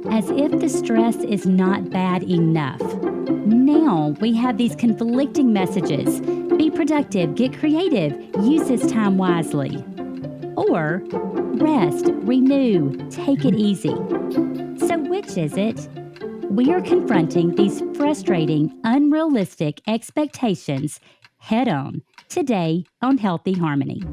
As if the stress is not bad enough. Now we have these conflicting messages. Be productive, get creative, use this time wisely. Or rest, renew, take it easy. So which is it? We are confronting these frustrating, unrealistic expectations head on today on Healthy Harmony.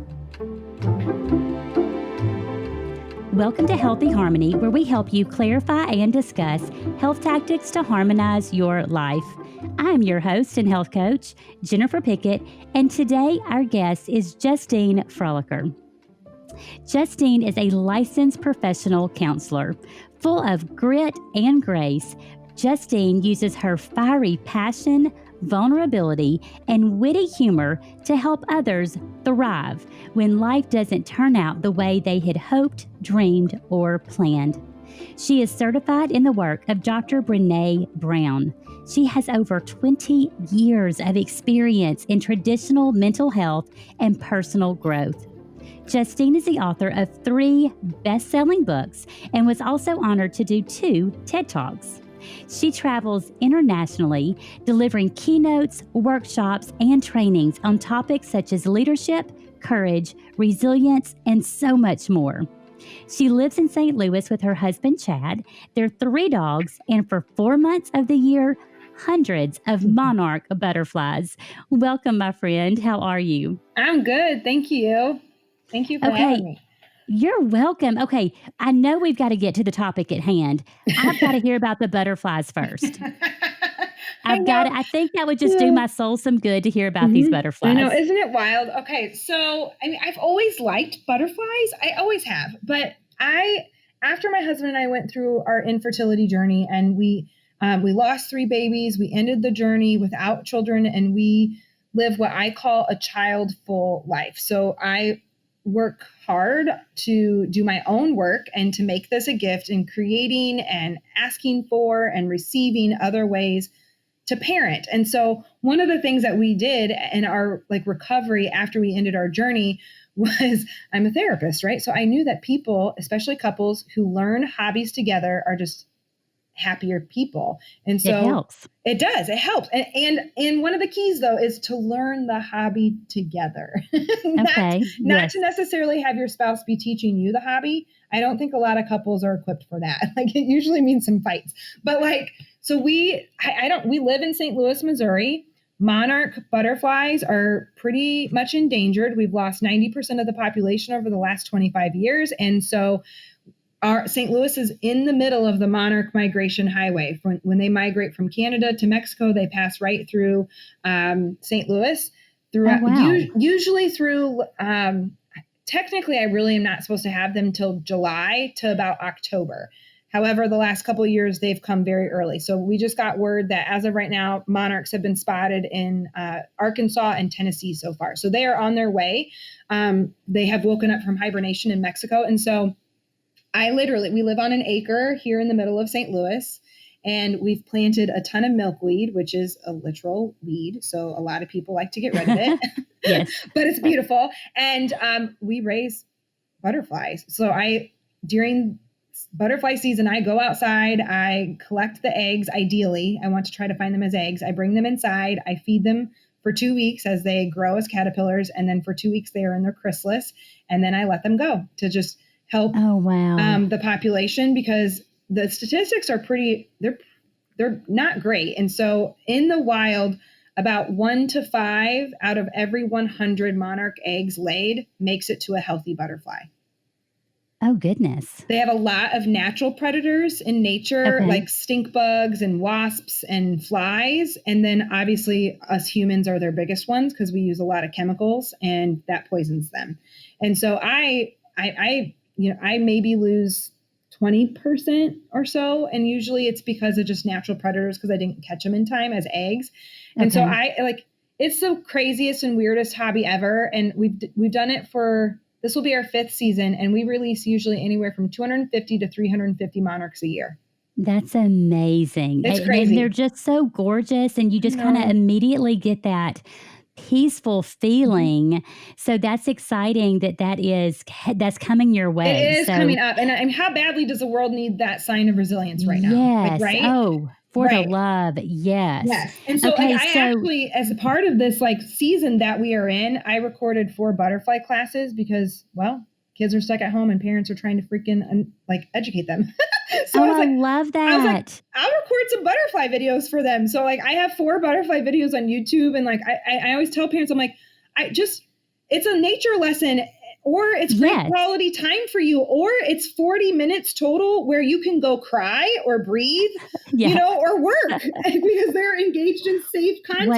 Welcome to Healthy Harmony, where we help you clarify and discuss health tactics to harmonize your life. I am your host and health coach, Jennifer Pickett, and today our guest is Justine Froelker. Justine is a licensed professional counselor. Full of grit and grace, Justine uses her fiery passion, vulnerability, and witty humor to help others thrive when life doesn't turn out the way they had hoped, dreamed, or planned. She is certified in the work of Dr. Brené Brown. She has over 20 years of experience in traditional mental health and personal growth. Justine is the author of 3 best-selling books and was also honored to do 2 TED Talks. She travels internationally, delivering keynotes, workshops, and trainings on topics such as leadership, courage, resilience, and so much more. She lives in St. Louis with her husband, Chad, their 3 dogs, and for 4 months of the year, hundreds of monarch butterflies. Welcome, my friend. How are you? I'm good. Thank you. Thank you for having me. You're welcome. Okay, I know we've got to get to the topic at hand. I've got to hear about the butterflies first. I think that would just do my soul some good to hear about these butterflies. I know, isn't it wild? Okay, so I've always liked butterflies. I always have, but after my husband and I went through our infertility journey, and we lost 3 babies, we ended the journey without children, and we live what I call a childful life. So I work hard to do my own work and to make this a gift, and creating and asking for and receiving other ways to parent. And so one of the things that we did in our recovery after we ended our journey was, I'm a therapist, right? So I knew that people, especially couples who learn hobbies together, are just happier people. And so it helps. It does. It helps. And one of the keys, though, is to learn the hobby together. Not to necessarily have your spouse be teaching you the hobby. I don't think a lot of couples are equipped for that. It usually means some fights. But so we live in St. Louis, Missouri. Monarch butterflies are pretty much endangered. We've lost 90% of the population over the last 25 years. And so our St. Louis is in the middle of the monarch migration highway. When they migrate from Canada to Mexico, they pass right through St. Louis. Usually through, technically, I really am not supposed to have them till July to about October. However, the last couple of years, they've come very early. So we just got word that as of right now, monarchs have been spotted in Arkansas and Tennessee so far. So they are on their way. They have woken up from hibernation in Mexico. And so we live on an acre here in the middle of St. Louis, and we've planted a ton of milkweed, which is a literal weed. So a lot of people like to get rid of it, Yes. But it's beautiful. And we raise butterflies. So during butterfly season, I go outside, I collect the eggs. Ideally, I want to try to find them as eggs. I bring them inside. I feed them for 2 weeks as they grow as caterpillars. And then for 2 weeks, they are in their chrysalis. And then I let them go to just help the population, because the statistics are they're not great. And so in the wild, about 1 to 5 out of every 100 monarch eggs laid makes it to a healthy butterfly. Oh, goodness. They have a lot of natural predators in nature, like stink bugs and wasps and flies. And then obviously us humans are their biggest ones, because we use a lot of chemicals and that poisons them. And so I maybe lose 20% or so. And usually it's because of just natural predators, because I didn't catch them in time as eggs. And so it's the craziest and weirdest hobby ever. And we've done it this will be our 5th season, and we release usually anywhere from 250 to 350 monarchs a year. That's amazing. It's crazy. And they're just so gorgeous, and you just kind of immediately get that peaceful feeling. So that's exciting that's coming your way. It is coming up. And how badly does the world need that sign of resilience right now? Yes. Right? Oh, for the love. Yes. Yes. And so I actually, as a part of this season that we are in, I recorded 4 butterfly classes because, well, kids are stuck at home and parents are trying to freaking educate them. So I love that. I was like, I'll record some butterfly videos for them. So I have 4 butterfly videos on YouTube. And I always tell parents, I'm like, it's a nature lesson, or it's great quality time for you, or it's 40 minutes total where you can go cry or breathe, or work because they're engaged in safe content.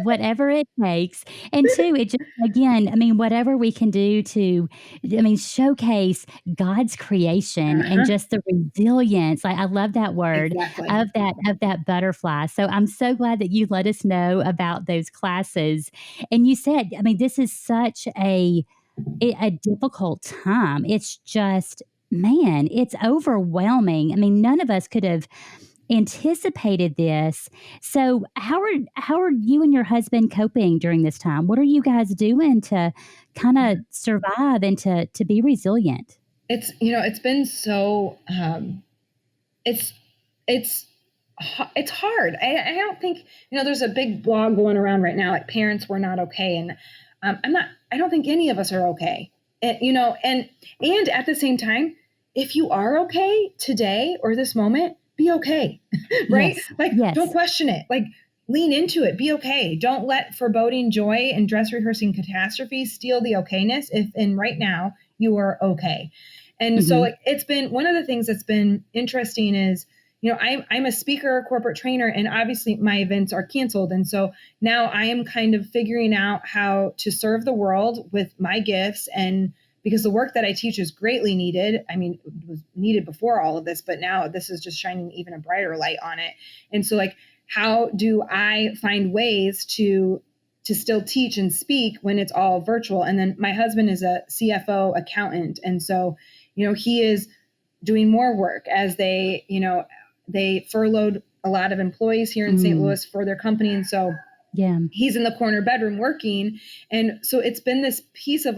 Whatever it takes. And two, it just, again, whatever we can do to, showcase God's creation and just the resilience. I love that word of that butterfly. So I'm so glad that you let us know about those classes. And you said, this is such a difficult time. It's just, man, it's overwhelming. None of us could have anticipated this. So how are you and your husband coping during this time? What are you guys doing to kind of survive and to be resilient? It's been so, it's hard. I don't think, there's a big blog going around right now, parents were not okay. And I don't think any of us are okay. And at the same time, if you are okay today or this moment, be okay, right? Don't question it. Lean into it. Be okay. Don't let foreboding joy and dress rehearsing catastrophe steal the okayness and right now you are okay. And so it's been one of the things that's been interesting is, I'm a speaker, corporate trainer, and obviously my events are canceled. And so now I am kind of figuring out how to serve the world with my gifts. And because the work that I teach is greatly needed. It was needed before all of this, but now this is just shining even a brighter light on it. And so how do I find ways to still teach and speak when it's all virtual? And then my husband is a CFO accountant. And so, he is doing more work as they furloughed a lot of employees here in St. Louis for their company. And so he's in the corner bedroom working. And so it's been this piece of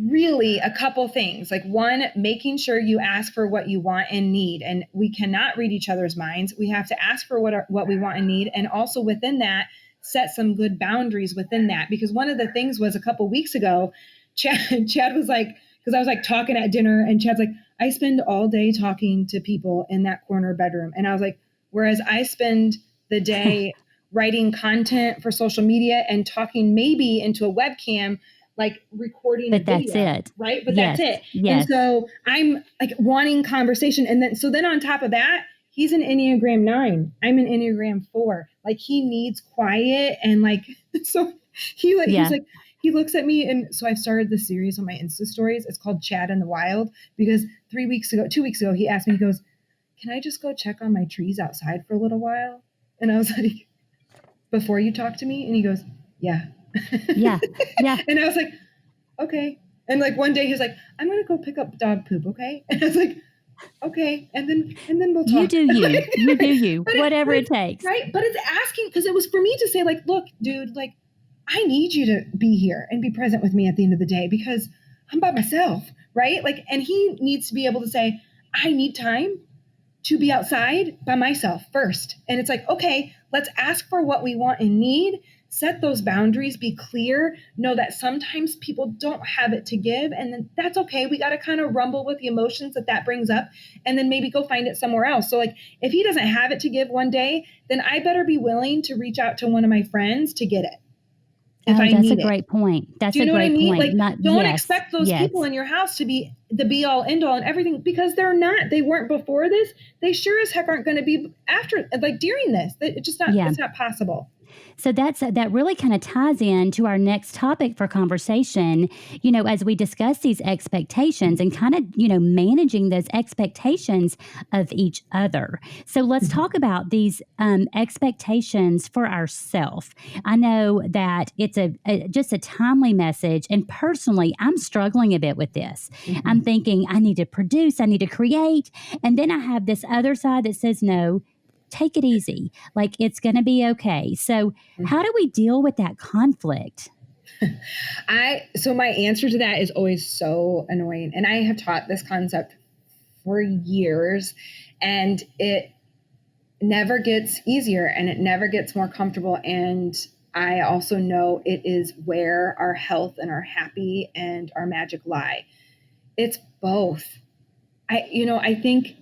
really a couple things. One, making sure you ask for what you want and need. And we cannot read each other's minds. We have to ask for what we want and need. And also within that, set some good boundaries within that. Because one of the things was a couple weeks ago, Chad was because I was talking at dinner and Chad's I spend all day talking to people in that corner bedroom. And I was whereas I spend the day writing content for social media and talking maybe into a webcam, recording a video, that's it. Right? But that's it. Yes. And so I'm wanting conversation. And then on top of that, he's an Enneagram 9. I'm an Enneagram 4. He needs quiet. And so he's he looks at me. And so I've started this series on my Insta stories. It's called Chad in the Wild, because 2 weeks ago, he asked me, he goes, can I just go check on my trees outside for a little while? And I was before you talk to me? And he goes, yeah. Yeah. And I was okay. And one day he was I'm going to go pick up dog poop. Okay. And I was okay. And then we'll talk. You do you, whatever it takes. Right. But it's asking, because it was for me to say look, dude, I need you to be here and be present with me at the end of the day because I'm by myself. Right. And he needs to be able to say, I need time to be outside by myself first. And it's okay, let's ask for what we want and need. Set those boundaries, be clear, know that sometimes people don't have it to give. And then that's okay. We got to kind of rumble with the emotions that brings up and then maybe go find it somewhere else. So if he doesn't have it to give one day, then I better be willing to reach out to one of my friends to get it. That's a great point. That's a great point. Don't expect those people in your house to be the be all end all and everything, because they're not. They weren't before this. They sure as heck aren't going to be after, during this. It's just not. It's not possible. So that really kind of ties in to our next topic for conversation, as we discuss these expectations and kind of, managing those expectations of each other. So let's talk about these expectations for ourselves. I know that it's just a timely message. And personally, I'm struggling a bit with this. Mm-hmm. I'm thinking I need to produce, I need to create. And then I have this other side that says, no, take it easy. Like, it's going to be okay. So how do we deal with that conflict? So my answer to that is always so annoying. And I have taught this concept for years, and it never gets easier and it never gets more comfortable. And I also know it is where our health and our happy and our magic lie. It's both. I think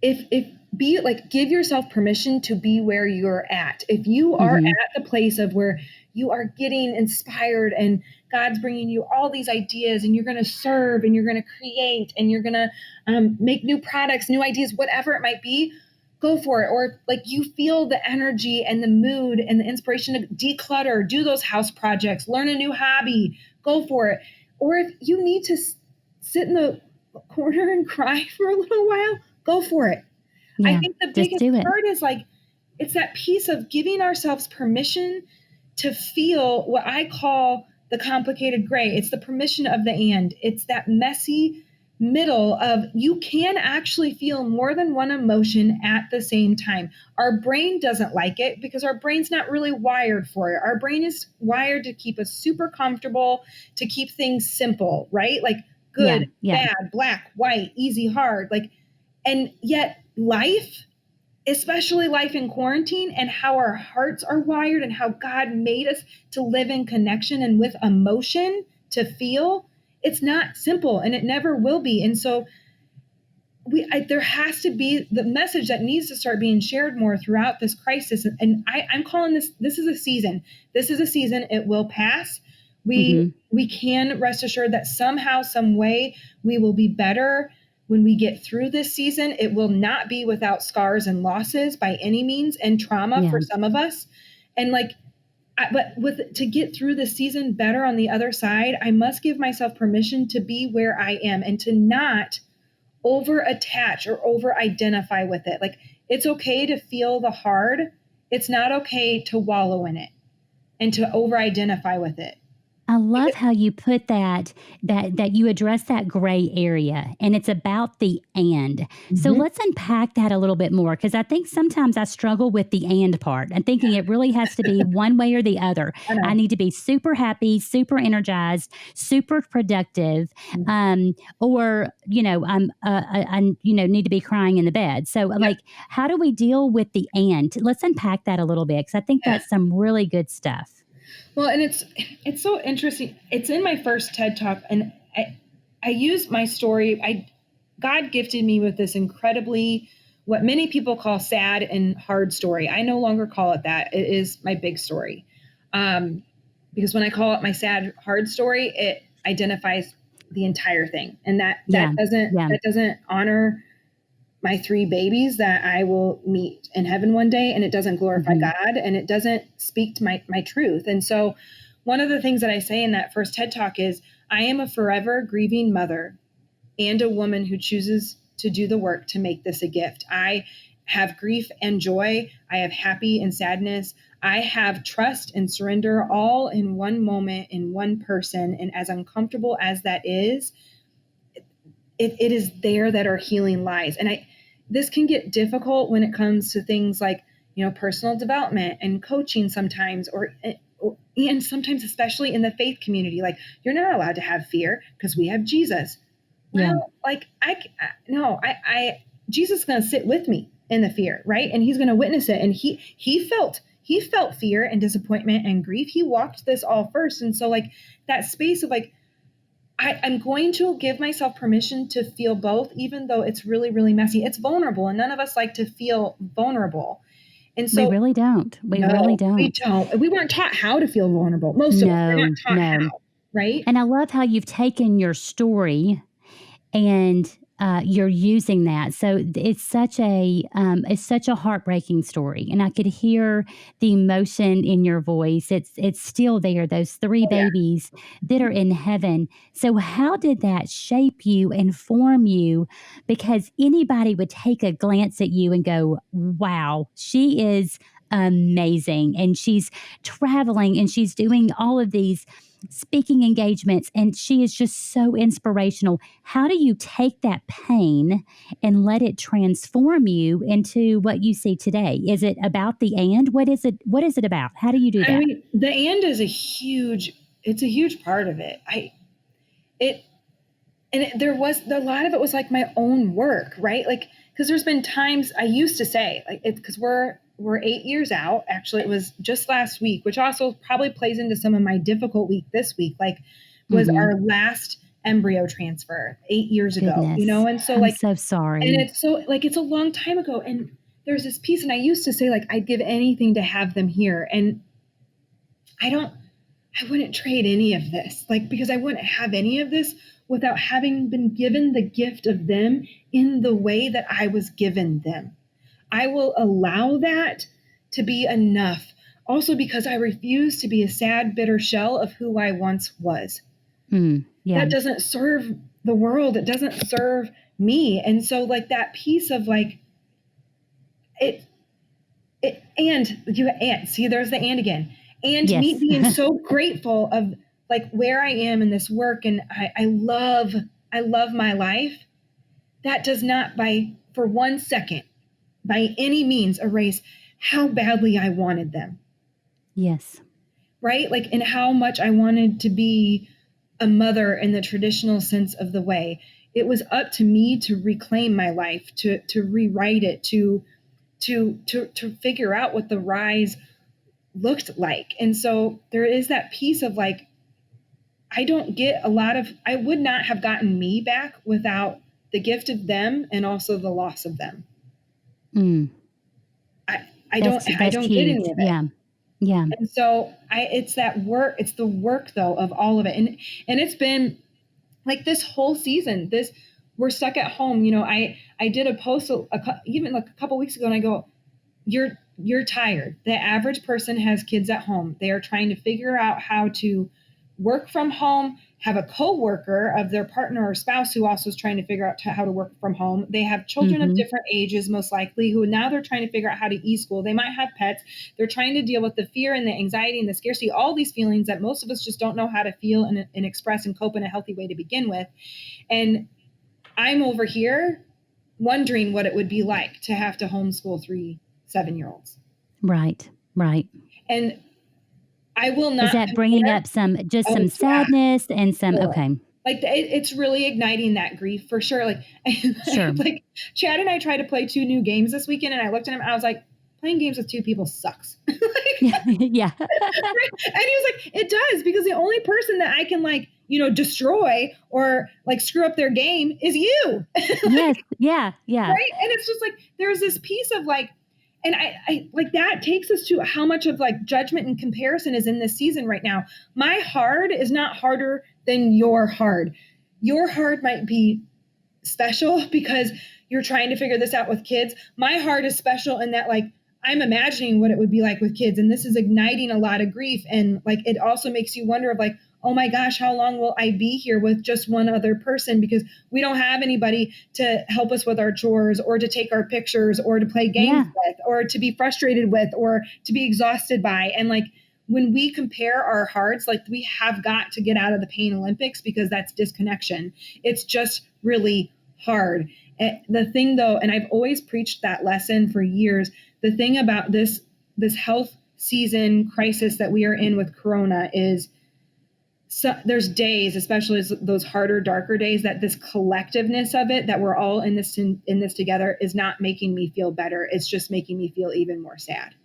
give yourself permission to be where you're at. If you are at the place of where you are getting inspired and God's bringing you all these ideas and you're going to serve and you're going to create and you're going to make new products, new ideas, whatever it might be, go for it. Or like you feel the energy and the mood and the inspiration to declutter, do those house projects, learn a new hobby, go for it. Or if you need to sit in the corner and cry for a little while, go for it. Yeah, I think the biggest part is it's that piece of giving ourselves permission to feel what I call the complicated gray. It's the permission of the and. It's that messy middle of you can actually feel more than one emotion at the same time. Our brain doesn't like it because our brain's not really wired for it. Our brain is wired to keep us super comfortable, to keep things simple, right? Like good, bad, black, white, easy, hard. And yet life, especially life in quarantine and how our hearts are wired and how God made us to live in connection and with emotion to feel, it's not simple and it never will be. And so there has to be the message that needs to start being shared more throughout this crisis. And I'm calling this is a season. This is a season. It will pass. We can rest assured that somehow, some way, we will be better when we get through this season. It will not be without scars and losses by any means, and trauma for some of us. And to get through the season better on the other side, I must give myself permission to be where I am and to not over attach or over identify with it. It's okay to feel the hard. It's not okay to wallow in it and to over identify with it. I love how you put that you address that gray area, and it's about the and. So let's unpack that a little bit more, because I think sometimes I struggle with the and part. I'm thinking it really has to be one way or the other. I need to be super happy, super energized, super productive, or I need to be crying in the bed. So how do we deal with the and? Let's unpack that a little bit, because I think that's some really good stuff. Well, and it's so interesting. It's in my first TED Talk, and I use my story. God gifted me with this incredibly, what many people call sad and hard story. I no longer call it that. It is my big story. Because when I call it my sad, hard story, it identifies the entire thing. And that doesn't honor my 3 babies that I will meet in heaven one day, and it doesn't glorify God, and it doesn't speak to my truth. And so one of the things that I say in that first TED Talk is, I am a forever grieving mother and a woman who chooses to do the work to make this a gift. I have grief and joy. I have happy and sadness. I have trust and surrender all in one moment, in one person. And as uncomfortable as that is, it is there that our healing lies. And this can get difficult when it comes to things like, personal development and coaching sometimes, and sometimes, especially in the faith community, you're not allowed to have fear because we have Jesus. Well, Jesus is going to sit with me in the fear, right? And he's going to witness it. And he felt fear and disappointment and grief. He walked this all first. And so that space of I'm going to give myself permission to feel both, even though it's really, really messy. It's vulnerable, and none of us like to feel vulnerable. And so we really don't. We don't. We weren't taught how to feel vulnerable. Most of us are not taught how, right? And I love how you've taken your story and you're using that. So it's such a heartbreaking story, and I could hear the emotion in your voice. It's still there. Those 3 babies that are in heaven. So how did that shape you and form you? Because anybody would take a glance at you and go, "Wow, she is amazing. And she's traveling and she's doing all of these speaking engagements, and she is just so inspirational. How do you take that pain and let it transform you into what you see today? Is it about the and? What is it about? How do you do that? I mean, the and is a huge part of it. There was a lot of it was like my own work, right? Like, because there's been times I used to say, like, it's because we're 8 years out. Actually, it was just last week, which also probably plays into some of my difficult week this week, like was our last embryo transfer 8 years ago, and so I'm so sorry. And it's so like, it's a long time ago. And there's this piece, and I used to say, like, I'd give anything to have them here. And I wouldn't trade any of this, like, because I wouldn't have any of this without having been given the gift of them in the way that I was given them. I will allow that to be enough. Also, because I refuse to be a sad, bitter shell of who I once was. That doesn't serve the world. It doesn't serve me. And so, like, that piece of like it and see, there's the and again. And me being so grateful of like where I am in this work, and I love my life. That does not for 1 second by any means erase how badly I wanted them. Yes. Right? Like, and how much I wanted to be a mother in the traditional sense of the way. It was up to me to reclaim my life, to rewrite it, to figure out what the rise looked like. And so there is that piece of like, I would not have gotten me back without the gift of them and also the loss of them. I don't get any of it. Yeah. And so it's that work. It's the work though of all of it. And it's been like this whole season, we're stuck at home. I did a post even like a couple weeks ago, and I go, you're tired. The average person has kids at home. They are trying to figure out how to work from home, have a coworker of their partner or spouse who also is trying to figure out how to work from home. They have children of different ages, most likely, who now they're trying to figure out how to e-school. They might have pets. They're trying to deal with the fear and the anxiety and the scarcity, all these feelings that most of us just don't know how to feel and express and cope in a healthy way to begin with. And I'm over here wondering what it would be like to have to homeschool 3 7-year-olds. Right. And I will not. Is that bringing up some sadness and some, okay. Like it's really igniting that grief for sure. Like, sure. Like Chad and I tried to play 2 new games this weekend, and I looked at him and I was like, playing games with 2 people sucks. Yeah. And he was like, it does, because the only person that I can destroy or like screw up their game is you. Yes. Yeah. Right. And it's just like, there's this piece of like, and I like that takes us to how much of like judgment and comparison is in this season right now. My hard is not harder than your hard. Your hard might be special because you're trying to figure this out with kids. My hard is special in that like I'm imagining what it would be like with kids, and this is igniting a lot of grief. And like it also makes you wonder of like, oh my gosh, how long will I be here with just one other person? Because we don't have anybody to help us with our chores or to take our pictures or to play games with or to be frustrated with or to be exhausted by. And like when we compare our hearts, like we have got to get out of the pain Olympics, because that's disconnection. It's just really hard. The thing though, and I've always preached that lesson for years, the thing about this health season crisis that we are in with Corona is, so there's days, especially those harder, darker days, that this collectiveness of it, that we're all in this together, is not making me feel better. It's just making me feel even more sad.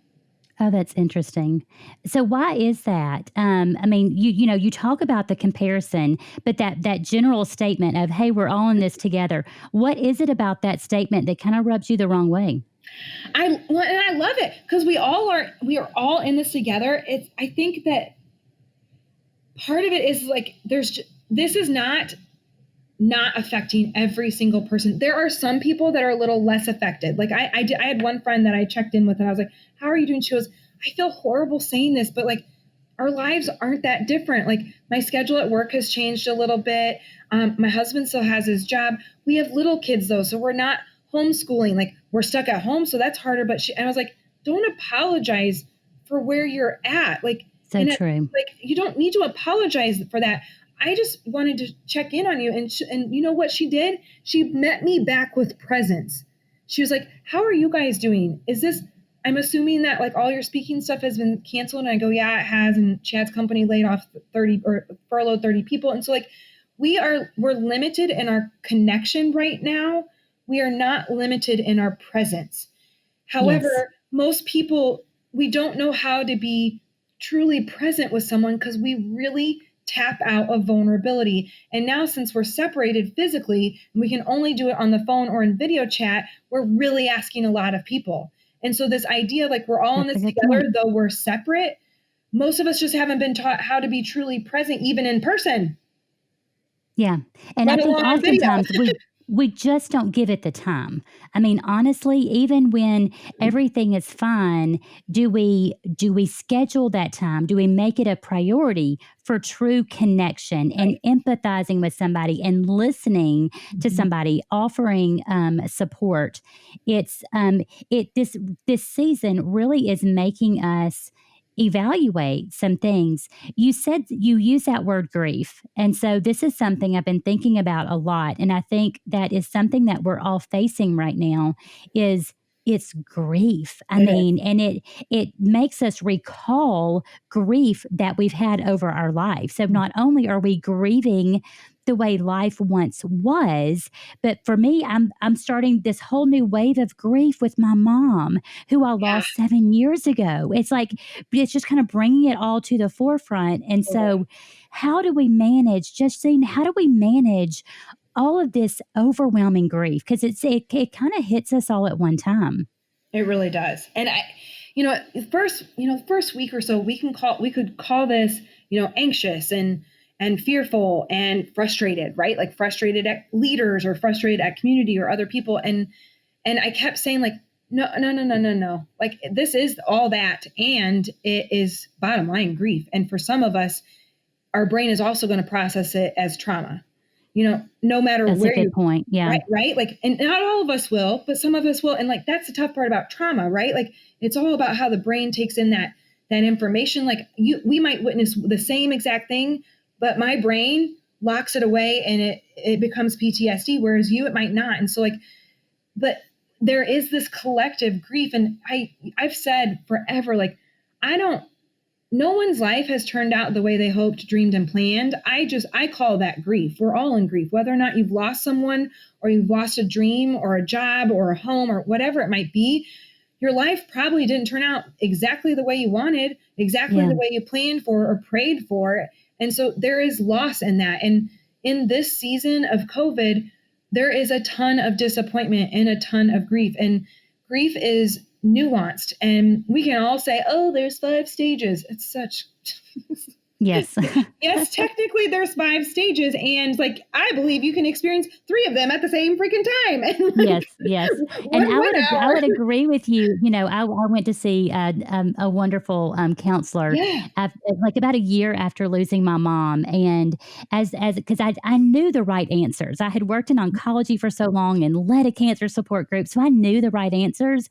Oh, that's interesting. So why is that? I mean, you talk about the comparison, but that general statement of, hey, we're all in this together. What is it about that statement that kind of rubs you the wrong way? And I love it, because we are all in this together. I think that part of it is like, this is not affecting every single person. There are some people that are a little less affected. Like I had one friend that I checked in with, and I was like, how are you doing? She goes, I feel horrible saying this, but like our lives aren't that different. Like my schedule at work has changed a little bit. My husband still has his job. We have little kids though, so we're not homeschooling. Like we're stuck at home, so that's harder. And I was like, don't apologize for where you're at. Like, so true. Like, you don't need to apologize for that. I just wanted to check in on you. And you know what she did? She met me back with presence. She was like, how are you guys doing? I'm assuming that like all your speaking stuff has been canceled. And I go, yeah, it has. And Chad's company laid off 30 or furloughed 30 people. And so like, we're limited in our connection right now. We are not limited in our presence. However, most people, we don't know how to be truly present with someone because we really tap out of vulnerability. And now since we're separated physically, and we can only do it on the phone or in video chat, we're really asking a lot of people. And so this idea, like we're all in this together, though we're separate, most of us just haven't been taught how to be truly present, even in person. Yeah. And I think oftentimes we just don't give it the time. I mean, honestly, even when everything is fine, do we schedule that time? Do we make it a priority for true connection and empathizing with somebody and listening to somebody, offering support? This season really is making us evaluate some things. You said you use that word grief. And so this is something I've been thinking about a lot. And I think that is something that we're all facing right now is it's grief. I mean, and it makes us recall grief that we've had over our life. So not only are we grieving the way life once was, but for me, I'm starting this whole new wave of grief with my mom, who I lost 7 years ago. It's like it's just kind of bringing it all to the forefront. And so, how do we manage? Justine, how do we manage all of this overwhelming grief? Because it kind of hits us all at one time. It really does. And first week or so, we could call this, anxious and fearful and frustrated, right? Like frustrated at leaders or frustrated at community or other people. And I kept saying like, no. Like this is all that. And it is bottom line grief. And for some of us, our brain is also going to process it as trauma, no matter that's where a good point. Yeah. Right. Like, and not all of us will, but some of us will. And like, that's the tough part about trauma, right? Like it's all about how the brain takes in that information. Like we might witness the same exact thing, but my brain locks it away and it becomes PTSD, whereas it might not. And so like, but there is this collective grief. And I've said forever, like, no one's life has turned out the way they hoped, dreamed, and planned. I call that grief. We're all in grief, whether or not you've lost someone or you've lost a dream or a job or a home or whatever it might be. Your life probably didn't turn out exactly the way you wanted, exactly the way you planned for or prayed for. And so there is loss in that. And in this season of COVID, there is a ton of disappointment and a ton of grief. And grief is nuanced. And we can all say, oh, there's 5 stages. It's such... Yes. Yes, technically there's 5 stages. And like, I believe you can experience 3 of them at the same freaking time. Yes. And I would agree with you. I went to see a wonderful counselor like about a year after losing my mom. And because I knew the right answers. I had worked in oncology for so long and led a cancer support group. So I knew the right answers.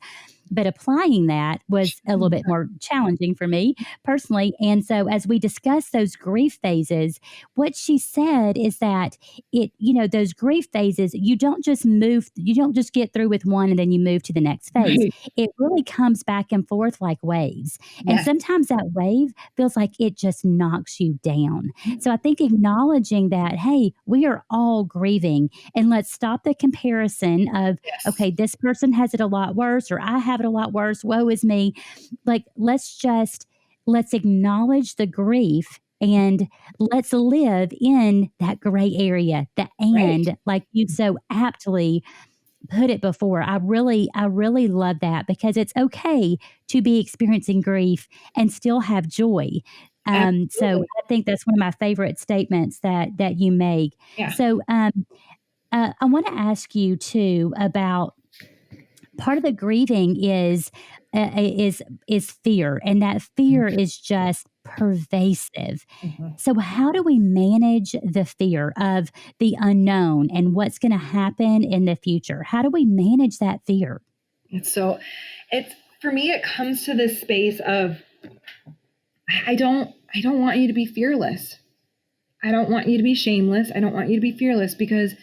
But applying that was a little bit more challenging for me personally. And so as we discussed those grief phases, what she said is that those grief phases, you don't just get through with one and then you move to the next phase. Right. It really comes back and forth like waves. Yes. And sometimes that wave feels like it just knocks you down. So I think acknowledging that, hey, we are all grieving, and let's stop the comparison of, okay, this person has it a lot worse, or I have it a lot worse. Woe is me. Like, let's acknowledge the grief and let's live in that gray area, like you so aptly put it before. I really love that, because it's okay to be experiencing grief and still have joy. So I think that's one of my favorite statements that you make. Yeah. So I want to ask you too about part of the grieving is fear, and that fear is just pervasive. Mm-hmm. So how do we manage the fear of the unknown and what's going to happen in the future? How do we manage that fear? It's for me, it comes to this space of, I don't want you to be fearless. I don't want you to be shameless. I don't want you to be fearless, because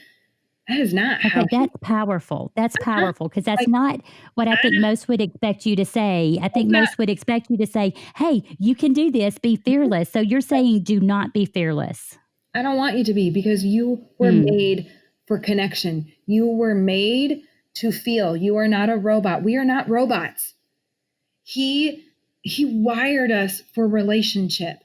that is not how. That's powerful. That's powerful, because that's not what I think most would expect you to say. I think most would expect you to say, hey, you can do this, be fearless. So you're saying do not be fearless. I don't want you to be, because you were made for connection. You were made to feel. You are not a robot. We are not robots. He wired us for relationship.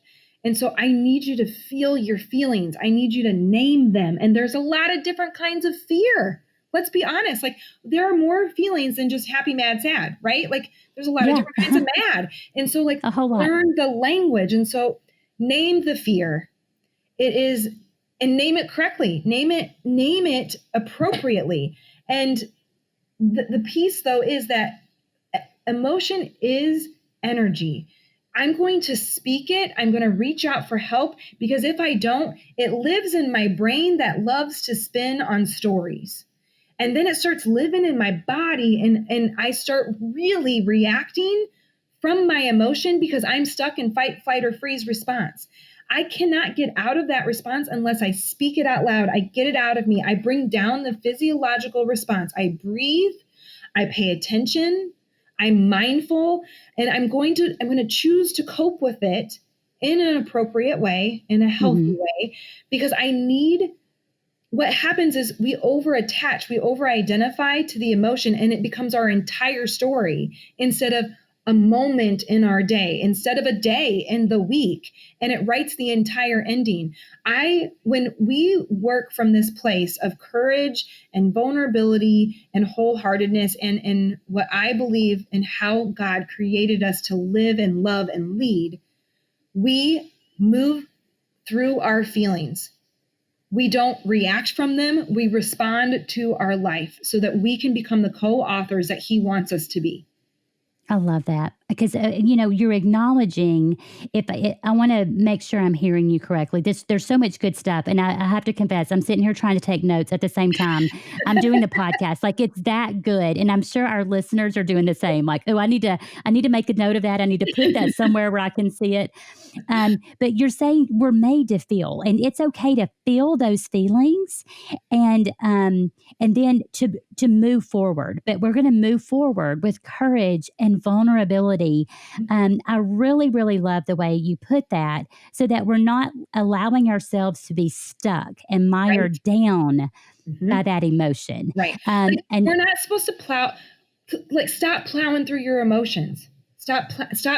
And so I need you to feel your feelings. I need you to name them. And there's a lot of different kinds of fear. Let's be honest. Like, there are more feelings than just happy, mad, sad, right? Like, there's a lot of different kinds of mad. And so, like, a whole lot. Learn the language. And so name the fear. It is, and name it correctly. Name it appropriately. And the piece, though, is that emotion is energy. I'm going to speak it. I'm going to reach out for help, because if I don't, it lives in my brain that loves to spin on stories. And then it starts living in my body, and I start really reacting from my emotion, because I'm stuck in fight, flight, or freeze response. I cannot get out of that response unless I speak it out loud. I get it out of me. I bring down the physiological response. I breathe. I pay attention. I'm mindful, and I'm going to choose to cope with it in an appropriate way, in a healthy way, because what happens is we over-attach, we over-identify to the emotion, and it becomes our entire story instead of a moment in our day, instead of a day in the week, and it writes the entire ending. When we work from this place of courage and vulnerability and wholeheartedness, and what I believe in how God created us to live and love and lead, we move through our feelings. We don't react from them. We respond to our life so that we can become the co-authors that He wants us to be. I love that, because, you're acknowledging, I want to make sure I'm hearing you correctly. There's so much good stuff. And I have to confess, I'm sitting here trying to take notes at the same time I'm doing the podcast. Like, it's that good. And I'm sure our listeners are doing the same. Like, oh, I need to make a note of that. I need to put that somewhere where I can see it. But you're saying we're made to feel, and it's okay to feel those feelings, and then to move forward. But we're going to move forward with courage and vulnerability. I really, really love the way you put that, so that we're not allowing ourselves to be stuck and mired down by that emotion. Right. And we're not supposed to stop plowing through your emotions. Stop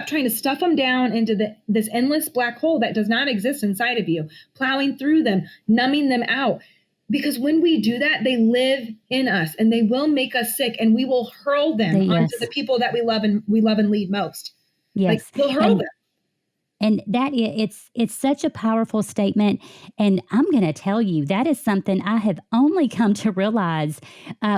trying to stuff them down into this endless black hole that does not exist inside of you, plowing through them, numbing them out. Because when we do that, they live in us, and they will make us sick, and we will hurl them onto the people that we love and lead most. Yes. We'll hurl them. And that it's such a powerful statement. And I'm going to tell you, that is something I have only come to realize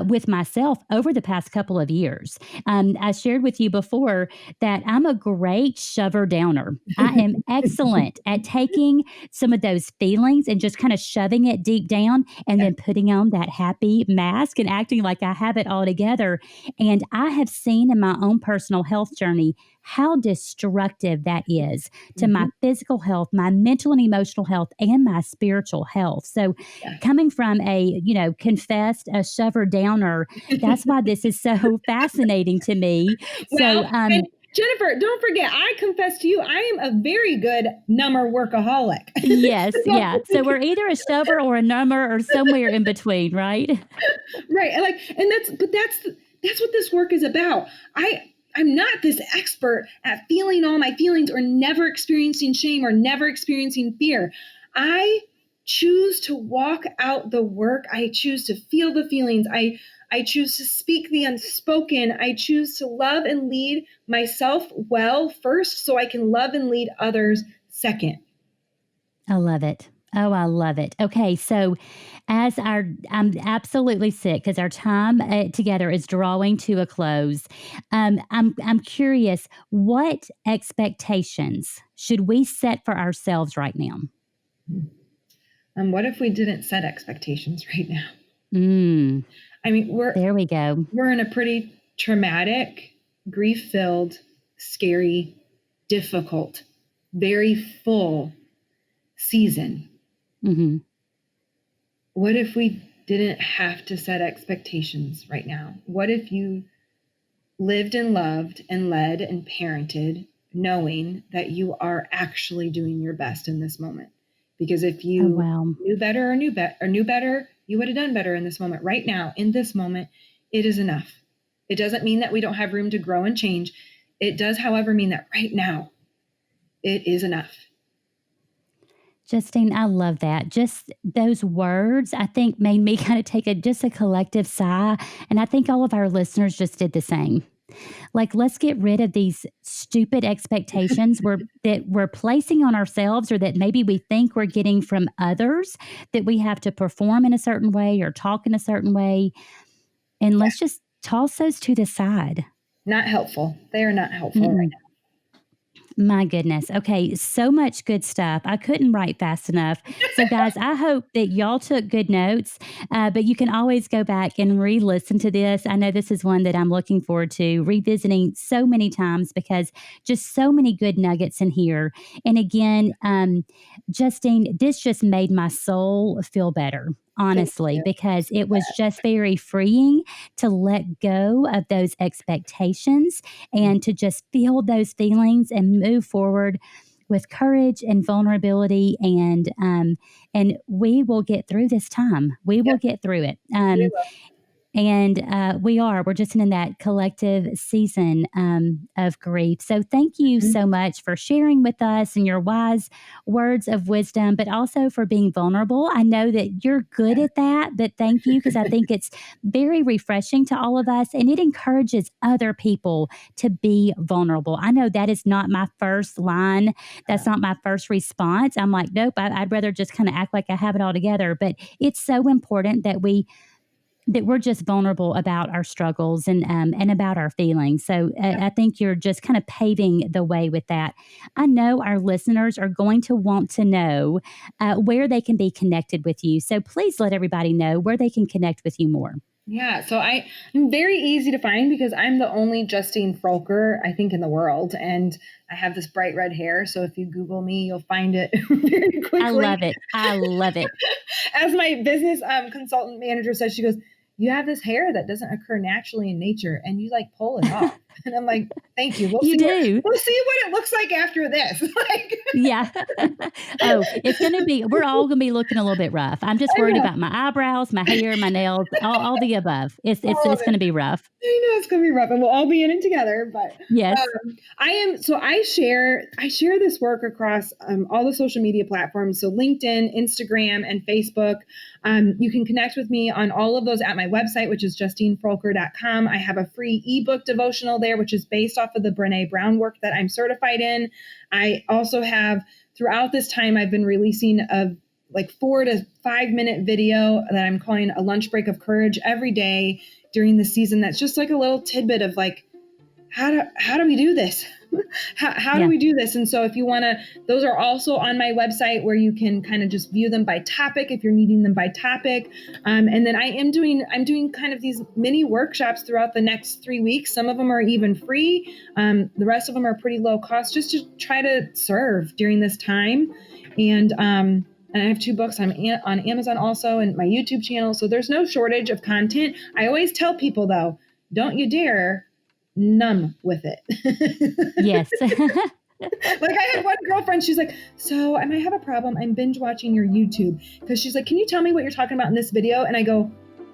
with myself over the past couple of years. I shared with you before that I'm a great shover downer. I am excellent at taking some of those feelings and just kind of shoving it deep down, and then putting on that happy mask and acting like I have it all together. And I have seen in my own personal health journey how destructive that is to my physical health, my mental and emotional health, and my spiritual health. So coming from a, confessed a shover downer, that's why this is so fascinating to me. Well, and Jennifer, don't forget, I confess to you, I am a very good number workaholic. Yes, yeah. So we're either a shover or a number, or somewhere in between, right? Right. That's what this work is about. I'm not this expert at feeling all my feelings, or never experiencing shame, or never experiencing fear. I choose to walk out the work. I choose to feel the feelings. I choose to speak the unspoken. I choose to love and lead myself well first, so I can love and lead others second. I love it. Oh, I love it. Okay, so I'm absolutely sick because our time together is drawing to a close. I'm curious, what expectations should we set for ourselves right now? What if we didn't set expectations right now? Mm. I mean, there we go. We're in a pretty traumatic grief-filled, scary, difficult, very full season. Mm-hmm. What if we didn't have to set expectations right now? What if you lived and loved and led and parented knowing that you are actually doing your best in this moment? Because if you knew better, you would have done better in this moment. Right now, in this moment, it is enough. It doesn't mean that we don't have room to grow and change. It does, however, mean that right now, it is enough. Justine, I love that. Just those words, I think, made me kind of take just a collective sigh. And I think all of our listeners just did the same. Like, let's get rid of these stupid expectations that we're placing on ourselves, or that maybe we think we're getting from others, that we have to perform in a certain way or talk in a certain way. And let's just toss those to the side. Not helpful. They are not helpful right now. My goodness. Okay. So much good stuff. I couldn't write fast enough. So guys, I hope that y'all took good notes, but you can always go back and re-listen to this. I know this is one that I'm looking forward to revisiting so many times, because just so many good nuggets in here. And again, Justine, this just made my soul feel better, honestly, because it was just very freeing to let go of those expectations and to just feel those feelings and move forward with courage and vulnerability. And we will get through this time. We will get through it. And we're just in that collective season of grief. So thank you so much for sharing with us and your wise words of wisdom, but also for being vulnerable. I know that you're good at that, but thank you, because I think it's very refreshing to all of us, and it encourages other people to be vulnerable. I know that is not my first line. That's not my first response. I'm like, nope, I'd rather just kind of act like I have it all together. But it's so important that we're just vulnerable about our struggles and about our feelings. So I think you're just kind of paving the way with that. I know our listeners are going to want to know where they can be connected with you. So please let everybody know where they can connect with you more. Yeah, so I'm very easy to find, because I'm the only Justine Froelker, I think, in the world. And I have this bright red hair. So if you Google me, you'll find it very quickly. I love it. I love it. As my business consultant manager says, she goes, you have this hair that doesn't occur naturally in nature, and you like pull it off. And I'm like, thank you. We'll see what it looks like after this. Yeah. It's going to be, we're all going to be looking a little bit rough. I'm just worried about my eyebrows, my hair, my nails, all the above. It's going to be rough. I know it's going to be rough, and we'll all be in it together. But yes, I share this work across all the social media platforms. So LinkedIn, Instagram, and Facebook. You can connect with me on all of those at my website, which is justinefroelker.com. I have a free ebook devotional there, which is based off of the Brené Brown work that I'm certified in. I also have, throughout this time, I've been releasing a 4 to 5 minute video that I'm calling a lunch break of courage every day during the season. That's just like a little tidbit of how do we do this? How do we do this? And so if you want to, those are also on my website, where you can kind of just view them by topic if you're needing them by topic. And then I'm doing kind of these mini workshops throughout the next 3 weeks. Some of them are even free. The rest of them are pretty low cost, just to try to serve during this time. And I have 2 books on Amazon also, and my YouTube channel. So there's no shortage of content. I always tell people, though, don't you dare numb with it. Yes. I had one girlfriend, she's like, so I might have a problem. I'm binge watching your YouTube, because she's like, can you tell me what you're talking about in this video? And I go,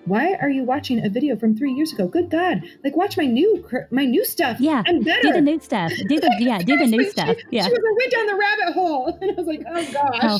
why are you watching a video from 3 years ago? Good God. Watch my new stuff. Yeah. I'm better. Do the new stuff. Do the new stuff. Yeah. She was I went down the rabbit hole. And I was like, oh gosh. How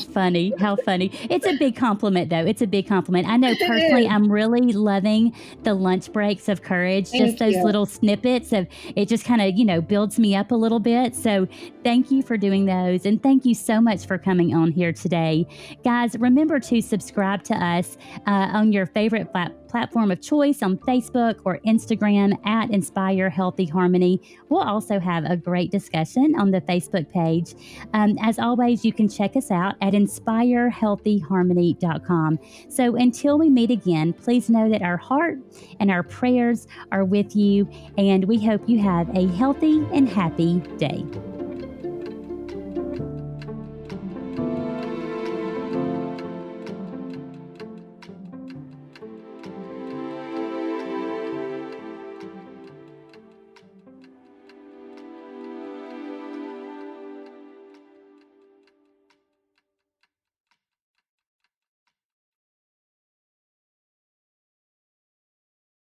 funny. It's a big compliment, though. It's a big compliment. I know personally, I'm really loving the lunch breaks of courage. Just those little snippets of it, just kind of, builds me up a little bit. So thank you for doing those. And thank you so much for coming on here today. Guys, remember to subscribe to us on your favorite platform platform of choice on Facebook or Instagram at Inspire Healthy Harmony. We'll also have a great discussion on the Facebook page. As always, you can check us out at inspirehealthyharmony.com. So until we meet again, please know that our heart and our prayers are with you, and we hope you have a healthy and happy day.